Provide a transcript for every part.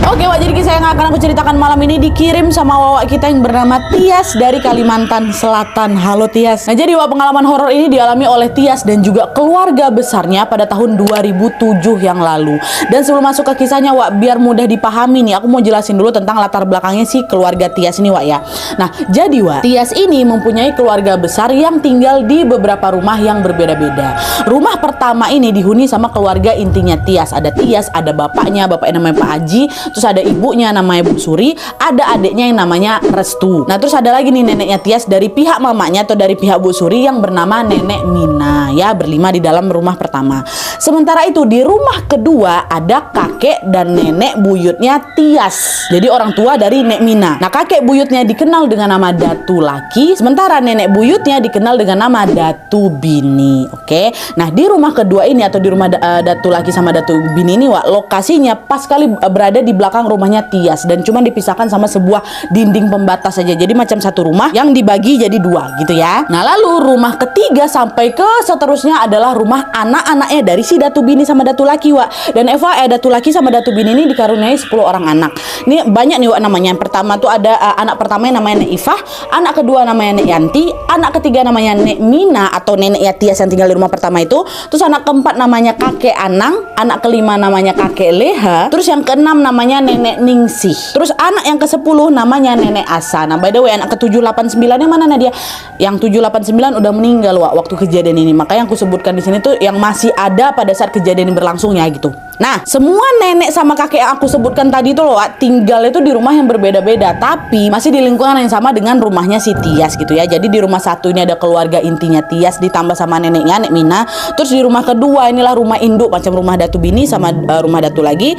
Oke Wak, jadi kisah yang akan aku ceritakan malam ini dikirim sama Wak kita yang bernama Tias dari Kalimantan Selatan. Halo Tias. Nah jadi Wak, pengalaman horor ini dialami oleh Tias dan juga keluarga besarnya pada tahun 2007 yang lalu. Dan sebelum masuk ke kisahnya Wak, biar mudah dipahami nih, aku mau jelasin dulu tentang latar belakangnya si keluarga Tias ini Wak ya. Nah jadi Wak, Tias ini mempunyai keluarga besar yang tinggal di beberapa rumah yang berbeda-beda. Rumah pertama ini dihuni sama keluarga intinya Tias. Ada Tias, ada bapaknya namanya Pak Haji, terus ada ibunya namanya Bu Suri, ada adiknya yang namanya Restu. Nah terus ada lagi nih neneknya Tias dari pihak mamanya atau dari pihak Bu Suri yang bernama Nenek Mina ya, berlima di dalam rumah pertama. Sementara itu di rumah kedua ada kakek dan nenek buyutnya Tias, jadi orang tua dari Nek Mina. Nah kakek buyutnya dikenal dengan nama Datu Laki, sementara nenek buyutnya dikenal dengan nama Datu Bini. Oke, nah di rumah kedua ini atau di rumah Datu Laki sama Datu Bini ini Wak, lokasinya pas sekali berada di belakang rumahnya Tias dan cuma dipisahkan sama sebuah dinding pembatas saja. Jadi macam satu rumah yang dibagi jadi dua gitu ya. Nah lalu rumah ketiga sampai ke seterusnya adalah rumah anak-anaknya dari si Datu Bini sama Datu Laki Wak. Dan Datu Laki sama Datu Bini ini dikaruniai 10 orang anak. Ini banyak nih Wak namanya. Yang pertama tuh ada anak pertama yang namanya Nek Ifah, anak kedua namanya Nek Yanti, anak ketiga namanya Nek Mina atau neneknya Tias yang tinggal di rumah pertama itu. Terus anak keempat namanya Kakek Anang, anak kelima namanya Kakek Leha, terus yang keenam namanya Nenek Ningsih, terus anak yang ke-10 namanya Nenek Asa. Nah by the way anak ke-7, 8, 9 yang mana Nadia? Yang 7, 8, 9 udah meninggal Wak waktu kejadian ini. Makanya yang aku sebutkan di sini tuh yang masih ada pada saat kejadian ini berlangsungnya gitu. Nah semua nenek sama kakek yang aku sebutkan tadi itu loh Wak, tinggal itu di rumah yang berbeda-beda tapi masih di lingkungan yang sama dengan rumahnya si Tias gitu ya. Jadi di rumah satu ini ada keluarga intinya Tias ditambah sama neneknya Nek Mina. Terus di rumah kedua inilah rumah induk macam rumah Datu Bini sama rumah Datu Laki.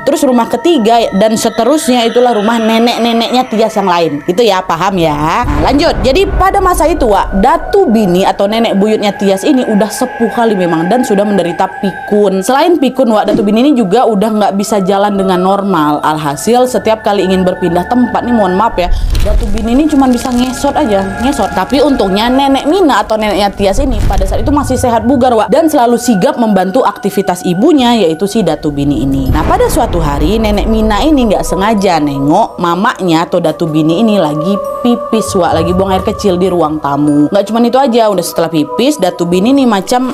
Terus rumah ketiga dan seterusnya itulah rumah nenek-neneknya Tias yang lain. Gitu ya, paham ya? Nah, lanjut. Jadi pada masa itu Wak, Datu Bini atau nenek buyutnya Tias ini udah sepuh kali memang dan sudah menderita pikun. Selain pikun Wak, Datu Bini ini juga udah nggak bisa jalan dengan normal. Alhasil setiap kali ingin berpindah tempat nih, mohon maaf ya, Datu Bini ini cuma bisa ngesot aja, ngesot. Tapi untungnya nenek Mina atau neneknya Tias ini pada saat itu masih sehat bugar Wak dan selalu sigap membantu aktivitas ibunya yaitu si Datu Bini ini. Nah pada suatu hari nenek Mina ini nggak sengaja nengok mamanya atau Datu Bini ini lagi pipis Wak, lagi buang air kecil di ruang tamu. Nggak cuma itu aja, udah setelah pipis Datu Bini ini macam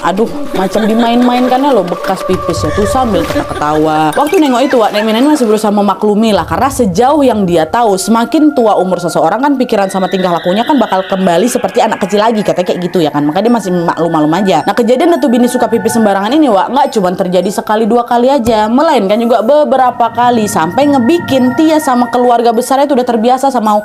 dimain-mainkannya loh bekas pipis ya tuh sambil ketawa. Waktu nengok itu Wak, nenek Mina ini masih berusaha memaklumi lah karena sejauh yang dia tahu semakin tua umur seseorang kan pikiran sama tingkah lakunya kan bakal kembali seperti anak kecil lagi, katanya kayak gitu ya kan. Makanya dia masih maklum-maklum aja. Nah kejadian Datu Bini suka pipis sembarangan ini Wak nggak cuma terjadi sekali dua kali aja, melainkan juga beberapa kali sampai ngebikin Tias sama keluarga besarnya itu udah terbiasa sama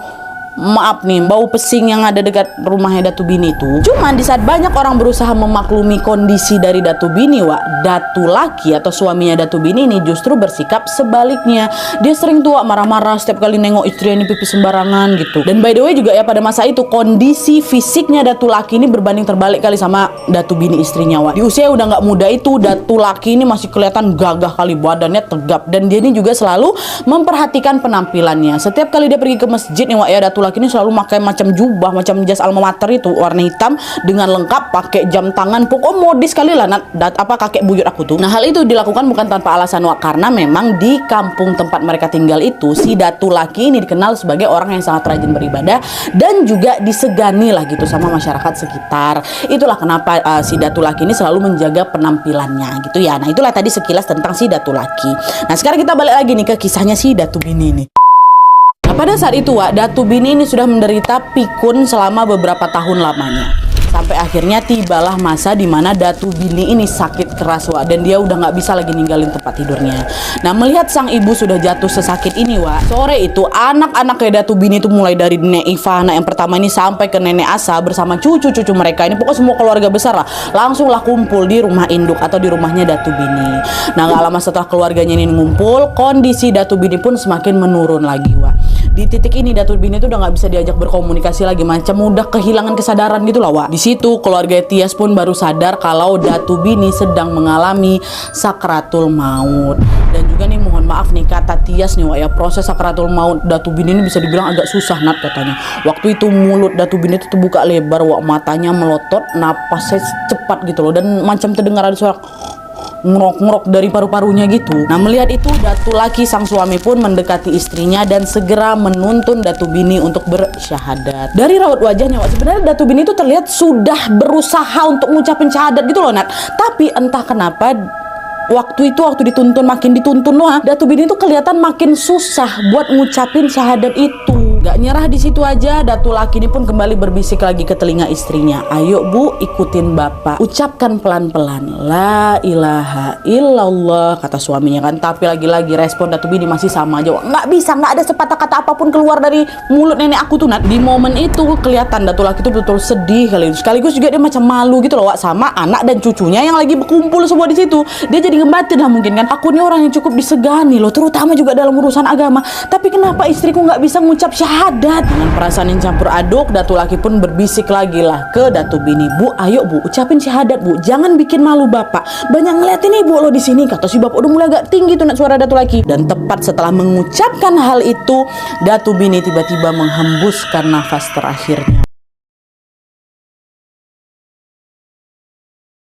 maaf nih bau pesing yang ada dekat rumahnya Datu Bini itu. Cuman di saat banyak orang berusaha memaklumi kondisi dari Datu Bini Wak, Datu Laki atau suaminya Datu Bini ini justru bersikap sebaliknya. Dia sering tuh Wak marah-marah setiap kali nengok istri ini pipis sembarangan gitu. Dan by the way juga ya pada masa itu kondisi fisiknya Datu Laki ini berbanding terbalik kali sama Datu Bini istrinya Wak. Di usia udah nggak muda itu Datu Laki ini masih kelihatan gagah kali, badannya tegap dan dia ini juga selalu memperhatikan penampilannya. Setiap kali dia pergi ke masjid nih Wak ya, Datu Laki ini selalu pakai macam jubah macam jas alma mater itu warna hitam dengan lengkap, pakai jam tangan, pokok modis sekali lah kakek buyut aku tuh. Nah hal itu dilakukan bukan tanpa alasan Wak, karena memang di kampung tempat mereka tinggal itu si Datu Laki ini dikenal sebagai orang yang sangat rajin beribadah dan juga disegani lah gitu sama masyarakat sekitar. Itulah kenapa si Datu Laki ini selalu menjaga penampilannya gitu ya. Nah itulah tadi sekilas tentang si Datu Laki. Nah sekarang kita balik lagi nih ke kisahnya si Datu Bini ini. Nah pada saat itu Wak, Datu Bini ini sudah menderita pikun selama beberapa tahun lamanya. Sampai akhirnya tibalah masa dimana Datu Bini ini sakit keras Wak, dan dia udah nggak bisa lagi ninggalin tempat tidurnya. Nah melihat sang ibu sudah jatuh sesakit ini Wak, sore itu anak-anaknya Datu Bini itu mulai dari Nek Ifah, anak yang pertama ini sampai ke Nenek Asa bersama cucu-cucu mereka ini, pokoknya semua keluarga besar lah, langsunglah kumpul di rumah induk atau di rumahnya Datu Bini. Nah nggak lama setelah keluarganya ini ngumpul, kondisi Datu Bini pun semakin menurun lagi Wak. Di titik ini Datu Bini itu udah nggak bisa diajak berkomunikasi lagi, macam udah kehilangan kesadaran gitu lah Wak. Di situ keluarga Tias pun baru sadar kalau Datu Bini sedang mengalami sakratul maut. Dan juga nih mohon maaf nih kata Tias nih Wak ya, proses sakratul maut Datu Bini ini bisa dibilang agak susah Nat katanya. Waktu itu mulut Datu Bini itu terbuka lebar Wak, matanya melotot, napasnya cepat gitu loh, dan macam terdengar ada suara ngurok-ngurok dari paru-parunya gitu. Nah melihat itu Datu laki sang suami pun mendekati istrinya dan segera menuntun Datu bini untuk bersyahadat. Dari raut wajahnya Wak, sebenarnya Datu bini itu terlihat sudah berusaha untuk ngucapin syahadat gitu loh Nat. Tapi entah kenapa waktu dituntun, makin dituntun loh, Datu bini itu kelihatan makin susah buat ngucapin syahadat itu. Gak nyerah di situ aja, Datu laki ini pun kembali berbisik lagi ke telinga istrinya. Ayo bu, ikutin bapak, ucapkan pelan-pelan la ilaha illallah, kata suaminya kan. Tapi lagi-lagi respon Datu bini masih sama aja. Nggak bisa, nggak ada sepatah kata apapun keluar dari mulut nenek aku tuh Nat. Di momen itu kelihatan Datu laki itu betul sedih sekaligus juga dia macam malu gitu loh Wak, sama anak dan cucunya yang lagi berkumpul semua di situ. Dia jadi ngebatin lah mungkin kan. Aku ini orang yang cukup disegani loh, terutama juga dalam urusan agama. Tapi kenapa istriku nggak bisa ngucap syahadat? Dengan perasaan yang campur aduk, Datu laki pun berbisik lagi lah ke Datu bini. Bu, ayo bu, ucapin syahadat bu, jangan bikin malu bapak. Banyak ngeliatin ibu lo di sini, kata si bapak. Udah mulai agak tinggi tuh Nat suara Datu laki. Dan tepat setelah mengucapkan hal itu, Datu bini tiba-tiba menghembuskan nafas terakhirnya.